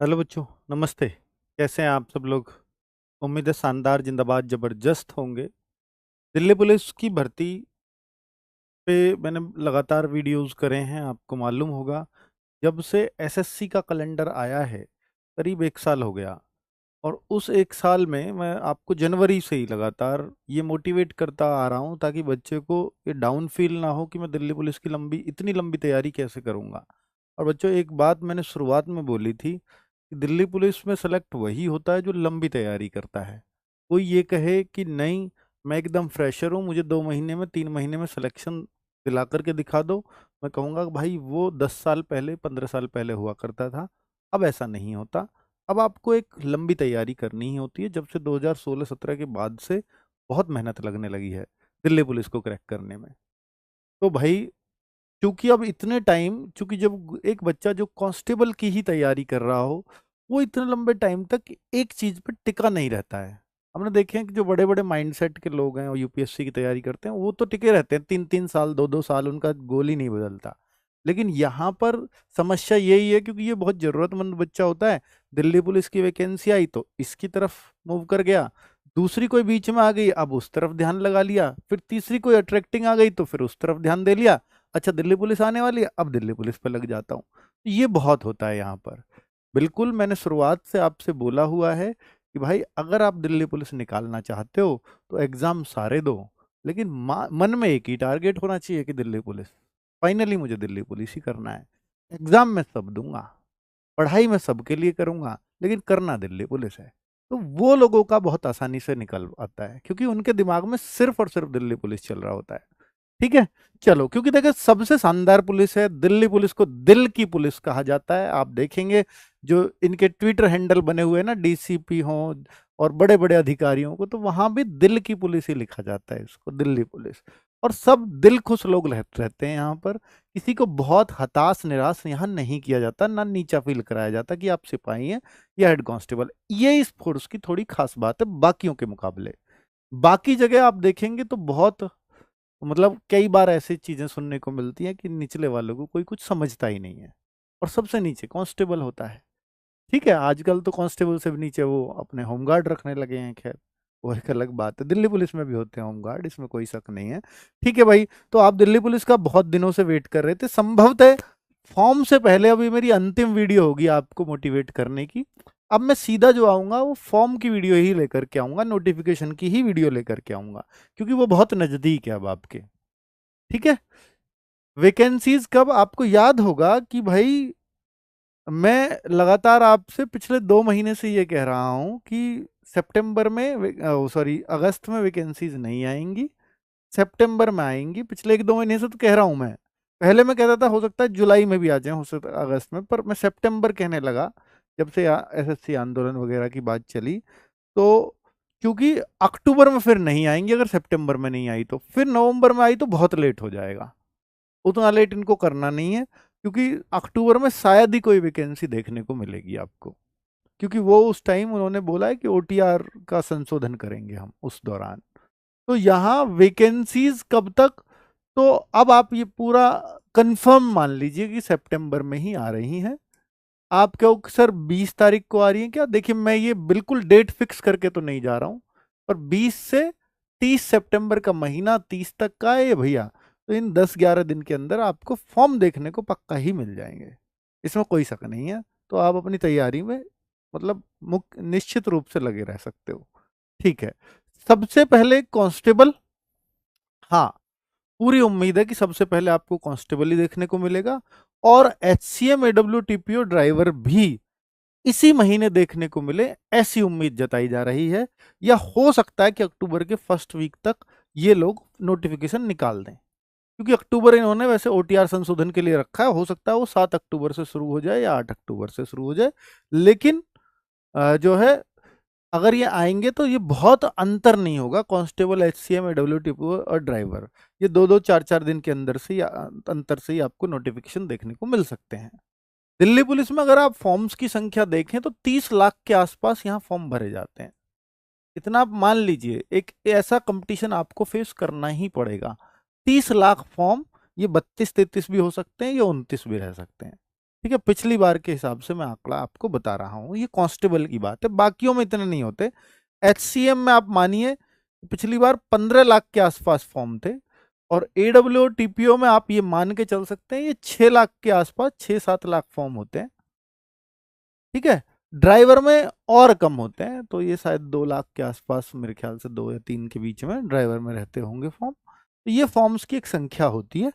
Hello बच्चों, नमस्ते। कैसे हैं आप सब लोग? उम्मीद है शानदार, जिंदाबाद, जबरदस्त होंगे। दिल्ली पुलिस की भर्ती पे मैंने लगातार वीडियोस करे हैं, आपको मालूम होगा। जब से एसएससी का कैलेंडर आया है, करीब 1 साल हो गया। और उस 1 साल में मैं आपको जनवरी से ही लगातार ये मोटिवेट करता आ रहा हूँ, ताकि बच्चे को ये डाउन फील ना हो कि मैं दिल्ली पुलिस की इतनी लंबी तैयारी कैसे करूँगा। और बच्चों, एक बात मैंने शुरुआत में बोली थी कि दिल्ली पुलिस में सेलेक्ट वही होता है जो लंबी तैयारी करता है। कोई ये कहे कि नहीं, मैं एकदम फ्रेशर हूँ, मुझे 2 महीने में 3 महीने में सिलेक्शन दिला करके दिखा दो, मैं कहूँगा कि भाई वो 10 साल पहले 15 साल पहले हुआ करता था। अब ऐसा नहीं होता। अब आपको एक लंबी तैयारी करनी ही होती है। जब से 2016-17 के बाद से बहुत मेहनत लगने लगी है दिल्ली पुलिस को क्रैक करने में। तो भाई, क्योंकि अब इतने टाइम, चूंकि जब एक बच्चा जो कांस्टेबल की ही तैयारी कर रहा हो, वो इतने लंबे टाइम तक एक चीज पे टिका नहीं रहता है। हमने देखे हैं कि जो बड़े बड़े माइंडसेट के लोग हैं और यूपीएससी की तैयारी करते हैं, वो तो टिके रहते हैं 3-3 साल, 2-2 साल, उनका गोल ही नहीं बदलता। लेकिन यहाँ पर समस्या यही है, क्योंकि ये बहुत जरूरतमंद बच्चा होता है। दिल्ली पुलिस की वैकेंसी आई तो इसकी तरफ मूव कर गया, दूसरी कोई बीच में आ गई, अब उस तरफ ध्यान लगा लिया, फिर तीसरी कोई अट्रैक्टिंग आ गई तो फिर उस तरफ ध्यान दे लिया। अच्छा, दिल्ली पुलिस आने वाली है, अब दिल्ली पुलिस पे लग जाता हूँ। ये बहुत होता है यहाँ पर। बिल्कुल, मैंने शुरुआत से आपसे बोला हुआ है कि भाई, अगर आप दिल्ली पुलिस निकालना चाहते हो तो एग्जाम सारे दो, लेकिन मन में एक ही टारगेट होना चाहिए कि दिल्ली पुलिस, फाइनली मुझे दिल्ली पुलिस ही करना है। एग्जाम में सब दूंगा, पढ़ाई में सबके लिए करूंगा, लेकिन करना दिल्ली पुलिस है। तो वो लोगों का बहुत आसानी से निकल आता है, क्योंकि उनके दिमाग में सिर्फ और सिर्फ दिल्ली पुलिस चल रहा होता है। ठीक है, चलो, क्योंकि देखिए सबसे शानदार पुलिस है दिल्ली पुलिस, को दिल की पुलिस कहा जाता है। आप देखेंगे जो इनके ट्विटर हैंडल बने हुए हैं ना, डीसीपी हो और बड़े बड़े अधिकारियों को, तो वहां भी दिल की पुलिस ही लिखा जाता है, इसको दिल्ली पुलिस। और सब दिल खुश लोग रहते हैं यहाँ पर। किसी को बहुत हताश निराश यहाँ नहीं किया जाता, ना नीचा फील कराया जाता कि आप सिपाही हैं या हेड कांस्टेबल। ये इस फोर्स की थोड़ी खास बात है बाकियों के मुकाबले। बाकी जगह आप देखेंगे तो बहुत, मतलब कई बार ऐसी चीजें सुनने को मिलती हैं कि निचले वालों को कोई कुछ समझता ही नहीं है, और सबसे नीचे कांस्टेबल होता है। ठीक है, आजकल तो कांस्टेबल से भी नीचे वो अपने होमगार्ड रखने लगे हैं। खैर, वो एक अलग बात है। दिल्ली पुलिस में भी होते हैं होमगार्ड, इसमें कोई शक नहीं है। ठीक है भाई, तो आप दिल्ली पुलिस का बहुत दिनों से वेट कर रहे थे, संभवतः फॉर्म से पहले अभी मेरी अंतिम वीडियो होगी आपको मोटिवेट करने की। अब मैं सीधा जो आऊंगा वो फॉर्म की वीडियो ही लेकर के आऊंगा, नोटिफिकेशन की ही वीडियो लेकर के आऊंगा, क्योंकि वो बहुत नजदीक है अब आपके। ठीक है, वैकेंसीज कब, आपको याद होगा कि भाई, मैं लगातार आपसे पिछले 2 महीने से ये कह रहा हूं कि सितंबर में, सॉरी, अगस्त में वैकेंसीज नहीं आएंगी, सितंबर में आएंगी। पिछले 1-2 महीने से तो कह रहा हूं मैं। पहले मैं कहता था हो सकता है जुलाई में भी आ जाए, हो सकता है अगस्त में, पर मैं सितंबर कहने लगा जब से एसएससी आंदोलन वगैरह की बात चली। तो क्योंकि अक्टूबर में फिर नहीं आएंगी, अगर सितंबर में नहीं आई तो फिर नवंबर में आई तो बहुत लेट हो जाएगा। उतना लेट इनको करना नहीं है, क्योंकि अक्टूबर में शायद ही कोई वैकेंसी देखने को मिलेगी आपको, क्योंकि वो उस टाइम उन्होंने बोला है कि ओटीआर का संशोधन करेंगे हम उस दौरान। तो यहाँ वैकेंसीज कब तक, तो अब आप ये पूरा कंफर्म मान लीजिए कि सितंबर में ही आ रही हैं। आप कहो सर 20 तारीख को आ रही है क्या, देखिए मैं ये बिल्कुल डेट फिक्स करके तो नहीं जा रहा हूँ, पर 20 से 30 सितंबर का महीना 30 तक का है ये भैया। तो इन 10-11 दिन के अंदर आपको फॉर्म देखने को पक्का ही मिल जाएंगे, इसमें कोई शक नहीं है। तो आप अपनी तैयारी में, मतलब मुख्य निश्चित रूप से लगे रह सकते हो। ठीक है, सबसे पहले कांस्टेबल, हाँ, पूरी उम्मीद है कि सबसे पहले आपको कांस्टेबल ही देखने को मिलेगा, और एचसीएम एडब्ल्यूटीपीओ ड्राइवर भी इसी महीने देखने को मिले, ऐसी उम्मीद जताई जा रही है। या हो सकता है कि अक्टूबर के फर्स्ट वीक तक ये लोग नोटिफिकेशन निकाल दें, क्योंकि अक्टूबर इन्होंने वैसे ओटीआर संशोधन के लिए रखा है। हो सकता है वो 7 अक्टूबर से शुरू हो जाए या 8 अक्टूबर से शुरू हो जाए। लेकिन जो है, अगर ये आएंगे तो ये बहुत अंतर नहीं होगा, कांस्टेबल, एचसीएम, एडब्ल्यूटीपी और ड्राइवर, ये 2-2 4-4 दिन के अंदर से या अंतर से ही आपको नोटिफिकेशन देखने को मिल सकते हैं। दिल्ली पुलिस में अगर आप फॉर्म्स की संख्या देखें तो 30 लाख के आसपास यहाँ फॉर्म भरे जाते हैं। इतना आप मान लीजिए, एक ऐसा कंपटीशन आपको फेस करना ही पड़ेगा। 30 लाख फॉर्म, ये 32-33 भी हो सकते हैं, ये 29 भी रह सकते हैं। ठीक है, पिछली बार के हिसाब से मैं आंकड़ा आपको बता रहा हूं, ये कांस्टेबल की बात है, बाकियों में इतने नहीं होते। एचसीएम में आप मानिए पिछली बार 15 लाख के आसपास फॉर्म थे, और एडब्ल्यू टीपीओ में आप ये मान के चल सकते हैं ये 6 लाख के आसपास, 6-7 लाख फॉर्म होते हैं। ठीक है, ड्राइवर में और कम होते हैं, तो ये शायद 2 लाख के आसपास, मेरे ख्याल से 2 या 3 के बीच में ड्राइवर में रहते होंगे फॉर्म। तो ये फॉर्म्स की एक संख्या होती है।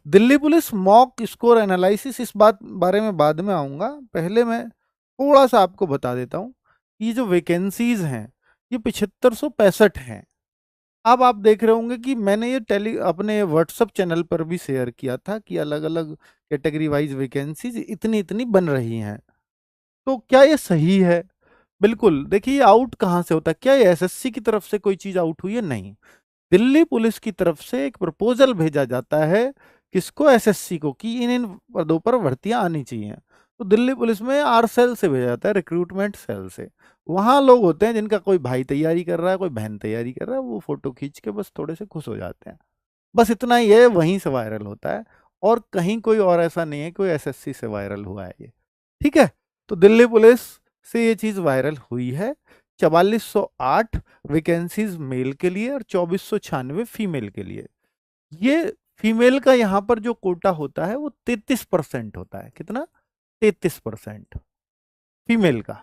Delhi police mock score analysis, इस बात बारे में बाद में आऊंगा, पहले मैं थोड़ा सा आपको बता देता हूँ। ये जो वैकेंसीज हैं ये 7565 हैं। अब आप देख रहे होंगे कि मैंने ये अपने व्हाट्सएप चैनल पर भी शेयर किया था कि अलग अलग कैटेगरी वाइज वैकेंसीज इतनी इतनी बन रही हैं। तो क्या ये सही है? बिल्कुल। देखिए, ये आउट कहाँ से होता है? क्या ये एसएससी की तरफ से कोई चीज आउट हुई है? नहीं, दिल्ली पुलिस की तरफ से एक प्रपोजल भेजा जाता है, किसको? एसएससी को, कि इन इन पदों पर भर्तियां आनी चाहिए। तो दिल्ली पुलिस में आर सेल से भेजा जाता है, रिक्रूटमेंट सेल से। वहां लोग होते हैं जिनका कोई भाई तैयारी कर रहा है, कोई बहन तैयारी कर रहा है, वो फोटो खींच के बस थोड़े से खुश हो जाते हैं, बस इतना ही है, वहीं से वायरल होता है। और कहीं कोई और ऐसा नहीं है कोई एसएससी से वायरल हुआ है ये। ठीक है, तो दिल्ली पुलिस से ये चीज वायरल हुई है। 4408 वैकेंसीज मेल के लिए और 2496 फीमेल के लिए। ये फीमेल का यहाँ पर जो कोटा होता है वो 33% होता है। कितना? 33% फीमेल का।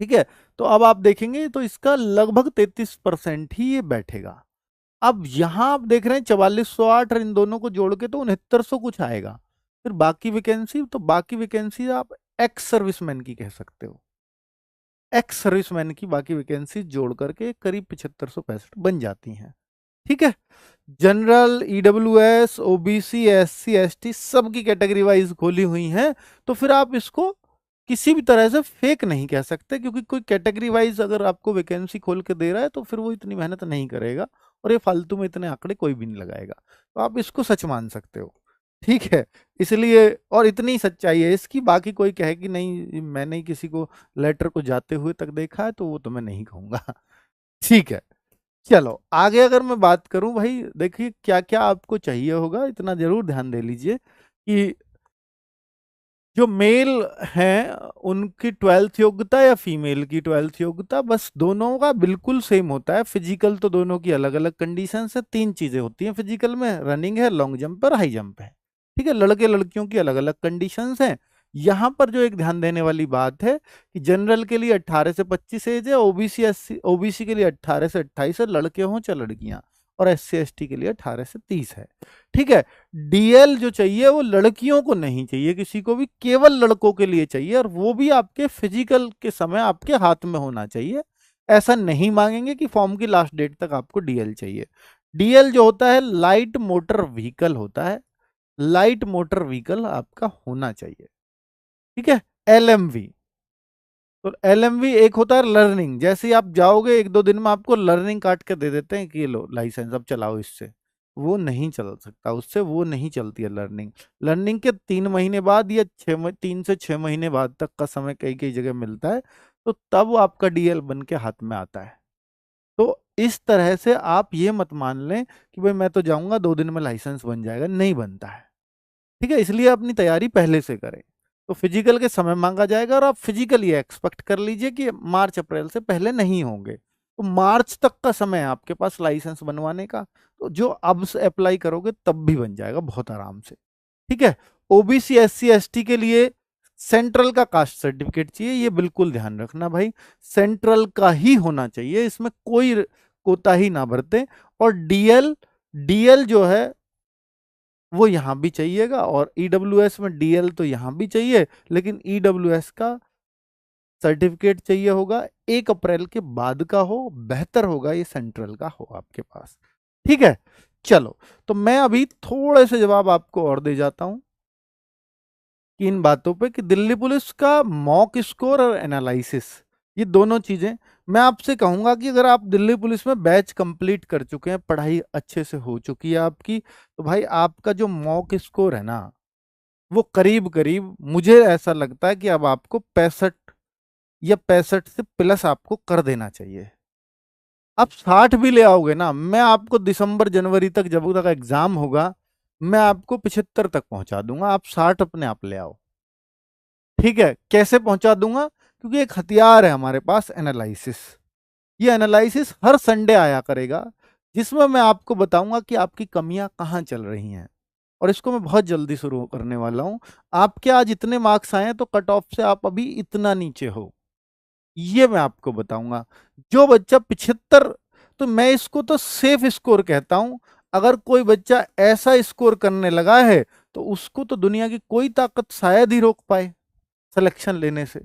ठीक है, तो अब आप देखेंगे तो इसका लगभग 33% ही ये बैठेगा। अब यहां आप देख रहे हैं 4408 और इन दोनों को जोड़ के तो 6900 कुछ आएगा। फिर बाकी वैकेंसी, तो बाकी वैकेंसी आप एक्स सर्विसमैन की कह सकते हो। एक्स सर्विसमैन की बाकी वैकेंसी जोड़ करके करीब 7565 बन जाती हैं। ठीक है, general, EWS, OBC, SC, ST सबकी कैटेगरी वाइज खोली हुई हैं। तो फिर आप इसको किसी भी तरह से फेक नहीं कह सकते, क्योंकि कोई कैटेगरी वाइज अगर आपको वैकेंसी खोल के दे रहा है तो फिर वो इतनी मेहनत नहीं करेगा, और ये फालतू में इतने आंकड़े कोई भी नहीं लगाएगा। तो आप इसको सच मान सकते हो। ठीक है, इसलिए, और इतनी सच्चाई है इसकी, बाकी कोई कहे कि नहीं मैंने ही किसी को लेटर को जाते हुए तक देखा है, तो वो तो मैं नहीं कहूंगा। ठीक है, चलो आगे अगर मैं बात करूं, भाई देखिए क्या क्या आपको चाहिए होगा, इतना जरूर ध्यान दे लीजिए कि जो मेल हैं उनकी 12th योग्यता या फीमेल की 12th योग्यता, बस दोनों का बिल्कुल सेम होता है। फिजिकल तो दोनों की अलग अलग कंडीशन है, 3 चीजें होती हैं फिजिकल में, रनिंग है, लॉन्ग जंप और हाई जंप है। ठीक है, लड़के लड़कियों की अलग अलग कंडीशंस हैं। यहाँ पर जो एक ध्यान देने वाली बात है कि जनरल के लिए 18 से 25 एज है, ओबीसी के लिए 18 से 28 है, लड़के हों चाहे लड़कियां, और एससी एसटी के लिए 18 से 30 है। ठीक है, डीएल जो चाहिए वो लड़कियों को नहीं चाहिए, किसी को भी, केवल लड़कों के लिए चाहिए, और वो भी आपके फिजिकल के समय आपके हाथ में होना चाहिए। ऐसा नहीं मांगेंगे कि फॉर्म की लास्ट डेट तक आपको डीएल चाहिए। डीएल जो होता है लाइट मोटर व्हीकल होता है, लाइट मोटर व्हीकल आपका होना चाहिए। ठीक है, एलएमवी, तो एलएमवी एक होता है लर्निंग, जैसे ही आप जाओगे 1-2 दिन में आपको लर्निंग काट के दे देते हैं कि ये लो लाइसेंस, अब चलाओ इससे। वो नहीं चल सकता उससे, वो नहीं चलती है लर्निंग। लर्निंग के 3 महीने बाद या 3 से 6 महीने बाद तक का समय कई कई जगह मिलता है, तो तब वो आपका डीएल बन के हाथ में आता है। तो इस तरह से आप ये मत मान लें कि भाई मैं तो जाऊंगा 2 दिन में लाइसेंस बन जाएगा, नहीं बनता है। ठीक है, इसलिए अपनी तैयारी पहले से करें। तो फिजिकल के समय मांगा जाएगा, और आप फिजिकल ये एक्सपेक्ट कर लीजिए कि मार्च अप्रैल से पहले नहीं होंगे, तो मार्च तक का समय है आपके पास लाइसेंस बनवाने का। तो जो अब से अप्लाई करोगे तब भी बन जाएगा बहुत आराम से। ठीक है, ओबीसी, एससी, एसटी के लिए सेंट्रल का कास्ट सर्टिफिकेट चाहिए, ये बिल्कुल ध्यान रखना भाई, सेंट्रल का ही होना चाहिए, इसमें कोई कोताही ना बरते। और डीएल, डीएल जो है वो यहां भी चाहिएगा, और ईडब्ल्यूएस में डीएल तो यहां भी चाहिए, लेकिन ईडब्ल्यूएस का सर्टिफिकेट चाहिए होगा 1 अप्रैल के बाद का हो, बेहतर होगा ये सेंट्रल का हो आपके पास। ठीक है, चलो, तो मैं अभी थोड़े से जवाब आपको और दे जाता हूं कि इन बातों पे, कि दिल्ली पुलिस का मॉक स्कोर और एनालिसिस, ये दोनों चीजें मैं आपसे कहूंगा कि अगर आप दिल्ली पुलिस में बैच कंप्लीट कर चुके हैं, पढ़ाई अच्छे से हो चुकी है आपकी, तो भाई आपका जो मॉक स्कोर है ना, वो करीब करीब मुझे ऐसा लगता है कि अब आपको 65 या 65 से प्लस आपको कर देना चाहिए। आप 60 भी ले आओगे ना, मैं आपको दिसंबर जनवरी तक, जब तक एग्जाम होगा, मैं आपको 75 तक पहुंचा दूंगा। आप 60 अपने आप ले आओ। ठीक है, कैसे पहुंचा दूंगा? क्योंकि एक हथियार है हमारे पास, एनालिसिस। ये एनालिसिस हर संडे आया करेगा, जिसमें मैं आपको बताऊंगा कि आपकी कमियां कहाँ चल रही हैं। और इसको मैं बहुत जल्दी शुरू करने वाला हूं। आपके आज इतने मार्क्स आए हैं तो कट ऑफ से आप अभी इतना नीचे हो, ये मैं आपको बताऊंगा। जो बच्चा 75, तो मैं इसको तो सेफ स्कोर कहता हूं। अगर कोई बच्चा ऐसा स्कोर करने लगा है तो उसको तो दुनिया की कोई ताकत शायद ही रोक पाए सिलेक्शन लेने से।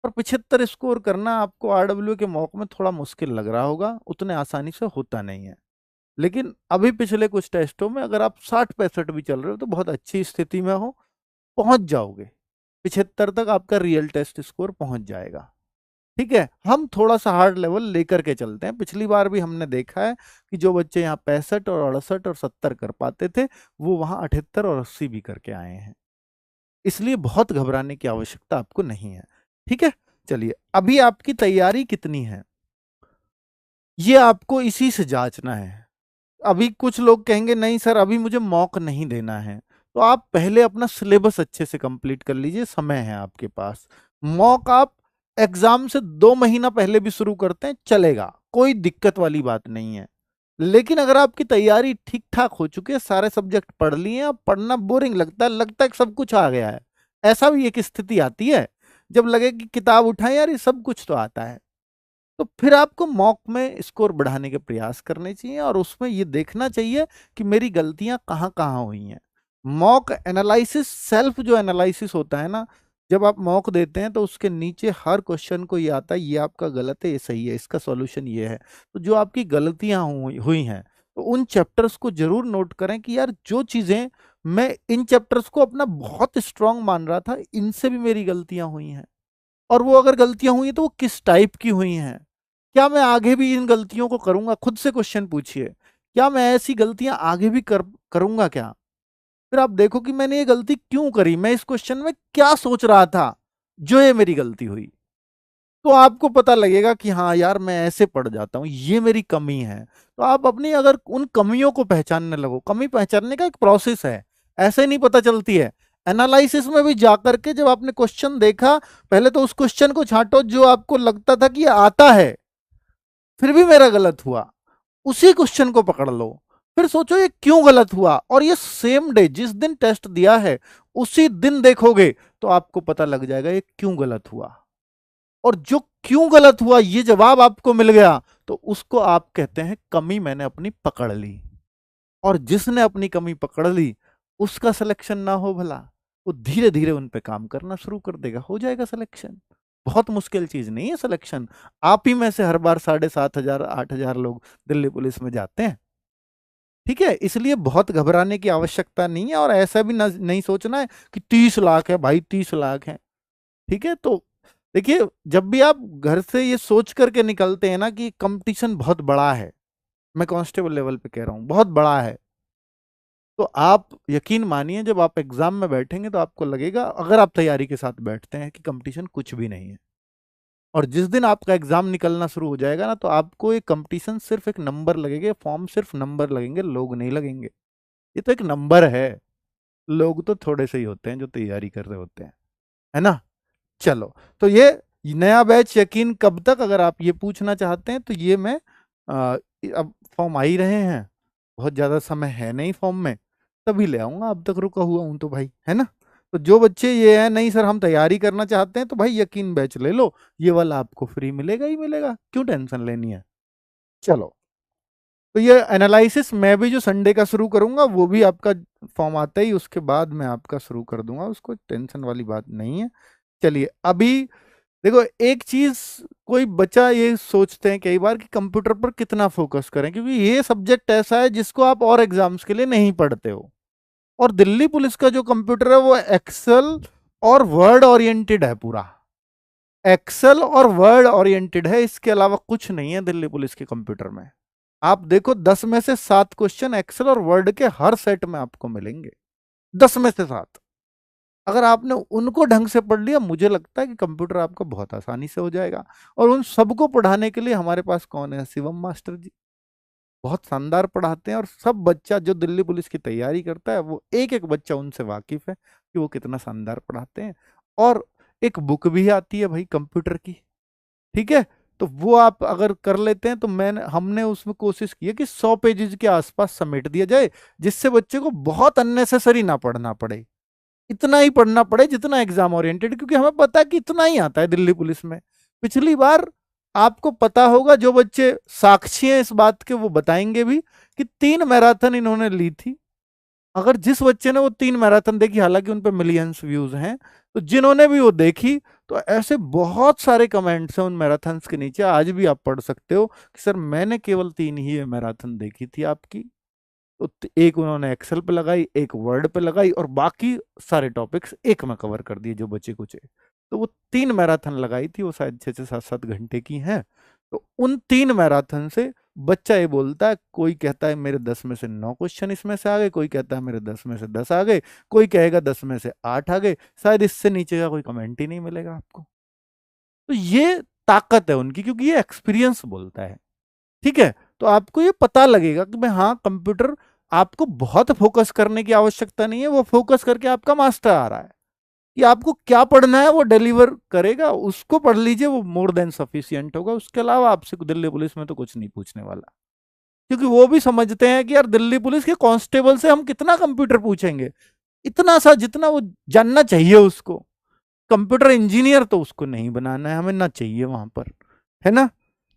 और 75 स्कोर करना आपको आरडब्ल्यू के मौके में थोड़ा मुश्किल लग रहा होगा, उतने आसानी से होता नहीं है। लेकिन अभी पिछले कुछ टेस्टों में अगर आप 60-65 भी चल रहे हो तो बहुत अच्छी स्थिति में हो, पहुंच जाओगे। 75 तक आपका रियल टेस्ट स्कोर पहुंच जाएगा। ठीक है, हम थोड़ा सा हार्ड लेवल लेकर के चलते हैं। पिछली बार भी हमने देखा है कि जो बच्चे यहाँ 65 और 68 और 70 कर पाते थे, वो वहां 78 और 80 भी करके आए हैं। इसलिए बहुत घबराने की आवश्यकता आपको नहीं है। ठीक है, चलिए अभी आपकी तैयारी कितनी है ये आपको इसी से जांचना है। अभी कुछ लोग कहेंगे नहीं सर अभी मुझे मॉक नहीं देना है, तो आप पहले अपना सिलेबस अच्छे से कंप्लीट कर लीजिए, समय है आपके पास। मॉक आप एग्जाम से 2 महीना पहले भी शुरू करते हैं, चलेगा, कोई दिक्कत वाली बात नहीं है। लेकिन अगर आपकी तैयारी ठीक ठाक हो चुकी है, सारे सब्जेक्ट पढ़ लिए हैं, अब पढ़ना बोरिंग लगता है कि सब कुछ आ गया है, ऐसा भी एक स्थिति आती है जब लगे कि किताब उठाएं यार ये सब कुछ तो आता है, तो फिर आपको मॉक में स्कोर बढ़ाने के प्रयास करने चाहिए और उसमें ये देखना चाहिए कि मेरी गलतियां कहाँ कहाँ हुई हैं। मॉक एनालिसिस, सेल्फ जो एनालिसिस होता है ना, जब आप मॉक देते हैं तो उसके नीचे हर क्वेश्चन को ये आता है ये आपका गलत है, ये सही है, इसका सॉल्यूशन ये है। तो जो आपकी गलतियां हुई हैं तो उन चैप्टर्स को जरूर नोट करें कि यार जो चीजें मैं इन चैप्टर्स को अपना बहुत स्ट्रांग मान रहा था, इनसे भी मेरी गलतियां हुई हैं। और वो अगर गलतियां हुई हैं तो वो किस टाइप की हुई हैं, क्या मैं आगे भी इन गलतियों को करूंगा? खुद से क्वेश्चन पूछिए, क्या मैं ऐसी गलतियां आगे भी करूंगा क्या? फिर आप देखो कि मैंने ये गलती क्यों करी, मैं इस क्वेश्चन में क्या सोच रहा था जो ये मेरी गलती हुई। तो आपको पता लगेगा कि हाँ यार मैं ऐसे पढ़ जाता हूँ, ये मेरी कमी है। तो आप अपनी अगर उन कमियों को पहचानने लगो, कमी पहचानने का एक प्रोसेस है, ऐसे नहीं पता चलती है। एनालिसिस में भी जाकर के जब आपने क्वेश्चन देखा, पहले तो उस क्वेश्चन को छांटो जो आपको लगता था कि ये आता है, फिर भी मेरा गलत हुआ, उसी क्वेश्चन को पकड़ लो। फिर सोचो ये क्यों गलत हुआ, और ये सेम डे जिस दिन टेस्ट दिया है उसी दिन देखोगे तो आपको पता लग जाएगा ये क्यों गलत हुआ। और जो क्यों गलत हुआ ये जवाब आपको मिल गया तो उसको आप कहते हैं कमी मैंने अपनी पकड़ ली। और जिसने अपनी कमी पकड़ ली उसका सिलेक्शन ना हो भला, वो धीरे धीरे उन पे काम करना शुरू कर देगा, हो जाएगा सिलेक्शन। बहुत मुश्किल चीज नहीं है सिलेक्शन। आप ही में से हर बार 7,500 8,000 लोग दिल्ली पुलिस में जाते हैं। ठीक है, इसलिए बहुत घबराने की आवश्यकता नहीं है, और ऐसा भी नहीं सोचना है कि 30 लाख है भाई, 30 लाख है। ठीक है, तो देखिए जब भी आप घर से ये सोच करके निकलते हैं ना कि कंपटीशन बहुत बड़ा है, मैं कांस्टेबल लेवल पे कह रहा हूँ बहुत बड़ा है, तो आप यकीन मानिए जब आप एग्जाम में बैठेंगे तो आपको लगेगा, अगर आप तैयारी के साथ बैठते हैं, कि कंपटीशन कुछ भी नहीं है। और जिस दिन आपका एग्जाम निकलना शुरू हो जाएगा ना, तो आपको ये कंपटीशन सिर्फ एक नंबर लगेगा, फॉर्म सिर्फ नंबर लगेंगे, लोग नहीं लगेंगे। ये तो एक नंबर है, लोग तो थोड़े से ही होते हैं जो तैयारी कर रहे होते हैं, है ना। चलो, तो ये नया बैच यकीन कब तक, अगर आप ये पूछना चाहते हैं तो ये मैं अब फॉर्म आ ही रहे हैं, बहुत ज़्यादा समय है नहीं फॉर्म में, तभी ले आऊँगा, अब तक रुका हुआ हूँ तो भाई, है ना। तो जो बच्चे ये है नहीं सर हम तैयारी करना चाहते हैं, तो भाई यकीन बैच ले लो, ये वाला आपको फ्री मिलेगा ही मिलेगा, क्यों टेंशन लेनी है। चलो, तो ये एनालिसिस मैं भी जो संडे का शुरू करूंगा वो भी आपका फॉर्म आता ही उसके बाद मैं आपका शुरू कर दूंगा, उसको टेंशन वाली बात नहीं है। चलिए अभी देखो एक चीज, कोई बच्चा ये सोचते हैं कई बार कि कंप्यूटर पर कितना फोकस करें, क्योंकि ये सब्जेक्ट ऐसा है जिसको आप और एग्जाम्स के लिए नहीं पढ़ते हो। और दिल्ली पुलिस का जो कंप्यूटर है वो एक्सेल और वर्ड ओरिएंटेड है, पूरा एक्सेल और वर्ड ओरिएंटेड है, इसके अलावा कुछ नहीं है दिल्ली पुलिस के कंप्यूटर में। आप देखो 10 में से 7 क्वेश्चन एक्सेल और वर्ड के हर सेट में आपको मिलेंगे, 10 में से 7। अगर आपने उनको ढंग से पढ़ लिया, मुझे लगता है कि कंप्यूटर आपका बहुत आसानी से हो जाएगा। और उन सबको पढ़ाने के लिए हमारे पास कौन है, शिवम मास्टर जी, बहुत शानदार पढ़ाते हैं। और सब बच्चा जो दिल्ली पुलिस की तैयारी करता है, वो एक एक बच्चा उनसे वाकिफ है कि वो कितना शानदार पढ़ाते हैं। और एक बुक भी आती है भाई कंप्यूटर की, ठीक है। तो वो आप अगर कर लेते हैं तो हमने उसमें कोशिश की है कि 100 पेजेस के आसपास समेट दिया जाए, जिससे बच्चे को बहुत अननेसेसरी ना पढ़ना पड़े, इतना ही पढ़ना पड़े जितना एग्जाम ओरिएंटेड, क्योंकि हमें पता है कि इतना ही आता है दिल्ली पुलिस में। पिछली बार आपको पता होगा, जो बच्चे साक्षी हैं इस बात के वो बताएंगे भी, कि 3 मैराथन इन्होंने ली थी। अगर जिस बच्चे ने वो 3 मैराथन देखी, हालांकि उन पे मिलियंस व्यूज हैं, तो जिन्होंने भी वो देखी, तो ऐसे बहुत सारे कमेंट्स हैं उन मैराथन्स के नीचे, आज भी आप पढ़ सकते हो कि सर मैंने केवल 3 ही मैराथन देखी थी आपकी। तो एक उन्होंने एक्सेल पे लगाई, एक वर्ड पे लगाई, और बाकी सारे टॉपिक्स एक में कवर कर दिए जो बचे कुछ। तो वो 3 मैराथन लगाई थी, वो शायद 6-7 घंटे की हैं। तो उन 3 मैराथन से बच्चा ये बोलता है, कोई कहता है मेरे 10 में से 9 क्वेश्चन इसमें से आ गए, कोई कहता है मेरे 10 में से 10 आ गए, कोई कहेगा 10 में से 8 आ गए, शायद इससे नीचे का कोई कमेंट ही नहीं मिलेगा आपको। तो ये ताकत है उनकी, क्योंकि ये एक्सपीरियंस बोलता है, ठीक है। तो आपको ये पता लगेगा कि भाई हाँ, कंप्यूटर आपको बहुत फोकस करने की आवश्यकता नहीं है, वो फोकस करके आपका मास्टर आ रहा है कि आपको क्या पढ़ना है वो डिलीवर करेगा, उसको पढ़ लीजिए, वो मोर देन सफिशियंट होगा। उसके अलावा आपसे दिल्ली पुलिस में तो कुछ नहीं पूछने वाला, क्योंकि वो भी समझते हैं कि यार दिल्ली पुलिस के कांस्टेबल से हम कितना कंप्यूटर पूछेंगे, इतना सा जितना वो जानना चाहिए उसको। कंप्यूटर इंजीनियर तो उसको नहीं बनाना है, हमें ना चाहिए वहां पर, है ना।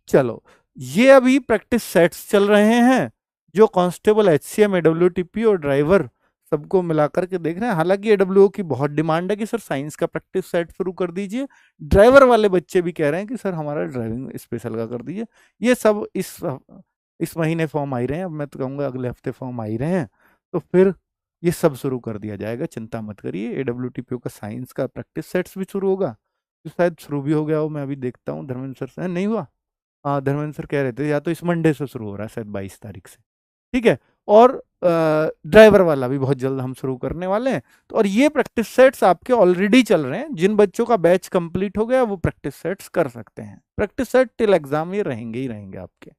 चलो, ये अभी प्रैक्टिस सेट्स चल रहे हैं, जो कांस्टेबल, एचसीएम, एडब्ल्यूटीपी और ड्राइवर सबको मिलाकर के देख रहे हैं। हालांकि एडब्ल्यू की बहुत डिमांड है कि सर साइंस का प्रैक्टिस सेट शुरू कर दीजिए, ड्राइवर वाले बच्चे भी कह रहे हैं कि सर हमारा ड्राइविंग स्पेशल का कर दीजिए। ये सब इस महीने फॉर्म आ ही रहे हैं, अब मैं तो कहूँगा अगले हफ्ते फॉर्म आ ही रहे हैं, तो फिर ये सब शुरू कर दिया जाएगा, चिंता मत करिए। एडब्ल्यूटीपीओ का साइंस का प्रैक्टिस सेट्स भी शुरू होगा, तो शायद शुरू भी हो गया हो, मैं अभी देखता हूँ धर्मेंद्र सर से, नहीं हुआ। हाँ, धर्मेंद्र सर कह रहे थे या तो इस मंडे से शुरू हो रहा है, शायद 22 तारीख से, ठीक है। और ड्राइवर वाला भी बहुत जल्द हम शुरू करने वाले हैं। तो और ये प्रैक्टिस सेट्स आपके ऑलरेडी चल रहे हैं, जिन बच्चों का बैच कंप्लीट हो गया वो प्रैक्टिस सेट्स कर सकते हैं। प्रैक्टिस सेट टिल एग्जाम ये रहेंगे ही रहेंगे आपके,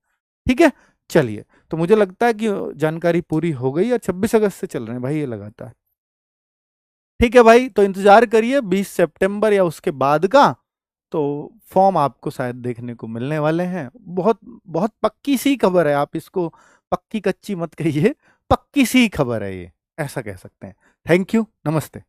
ठीक है। चलिए, तो मुझे लगता है कि जानकारी पूरी हो गई, और 26 अगस्त से चल रहे हैं भाई ये लगातार, ठीक है भाई। तो इंतजार करिए 20 सितंबर या उसके बाद का, तो फॉर्म आपको शायद देखने को मिलने वाले हैं। बहुत बहुत पक्की सी खबर है, आप इसको पक्की कच्ची मत कहिए, पक्की सी खबर है ये, ऐसा कह सकते हैं। थैंक यू, नमस्ते।